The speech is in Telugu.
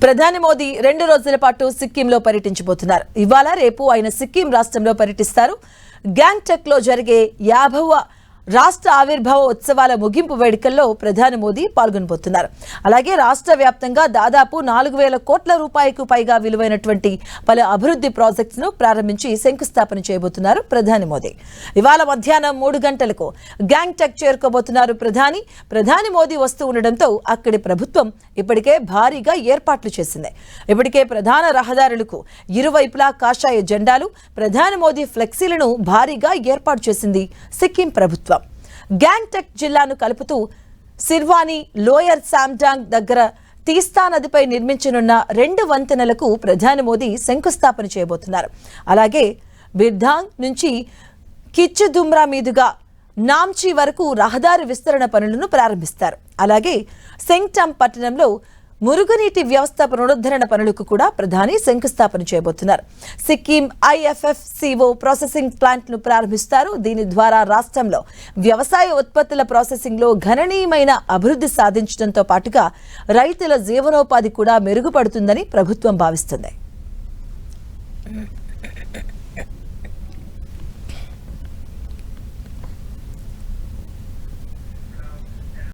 ప్రధాని మోదీ 2 రోజుల పాటు సిక్కింలో పర్యటించబోతున్నారు. ఇవాళ రేపు ఆయన సిక్కిం రాష్ట్రంలో పర్యటిస్తారు. గ్యాంగ్టక్ లో జరిగే 50వ రాష్ట్ర ఆవిర్భావ ఉత్సవాల ముగింపు వేడుకల్లో ప్రధాని మోదీ పాల్గొనబోతున్నారు. అలాగే రాష్ట్ర వ్యాప్తంగా దాదాపు 4000 కోట్ల రూపాయలకు పైగా విలువైనటువంటి పలు అభివృద్ధి ప్రాజెక్ట్స్ ను ప్రారంభించి శంకుస్థాపన చేయబోతున్నారు ప్రధాని మోదీ. ఇవాళ మధ్యాహ్నం 3 గంటలకు గ్యాంగ్టక్ చేరుకోబోతున్నారు ప్రధాని మోదీ వస్తూ ఉండడంతో అక్కడి ప్రభుత్వం ఇప్పటికే భారీగా ఏర్పాట్లు చేసింది. ఇప్పటికే ప్రధాన రహదారులకు ఇరువైపులా కాషాయ జెండాలు, ప్రధాని మోదీ ఫ్లెక్సీలను భారీగా ఏర్పాటు చేసింది సిక్కిం ప్రభుత్వం. గ్యాంగ్టక్ జిల్లాను కలుపుతూ సిర్వాని లోయర్ సామ్డాంగ్ దగ్గర తీస్తా నదిపై నిర్మించనున్న 2 వంతెనలకు ప్రధాని మోదీ శంకుస్థాపన చేయబోతున్నారు. అలాగే బిర్ధాంగ్ నుంచి కిచ్చుదుమ్రా మీదుగా నామ్చి వరకు రహదారి విస్తరణ పనులను ప్రారంభిస్తారు. అలాగే సెంగ్టమ్ పట్టణంలో మురుగునీటి వ్యవస్థ పునరుద్ధరణ పనులకు కూడా ప్రధాని శంకుస్థాపన చేయబోతున్నారు. సిక్కిం IFFCO ప్రాసెసింగ్ ప్లాంట్ ను ప్రారంభిస్తారు. దీని ద్వారా రాష్ట్రంలో వ్యవసాయ ఉత్పత్తుల ప్రాసెసింగ్ లో గణనీయమైన అభివృద్ధి సాధించడంతో పాటుగా రైతుల జీవనోపాధి కూడా మెరుగుపడుతుందని ప్రభుత్వం భావిస్తుంది.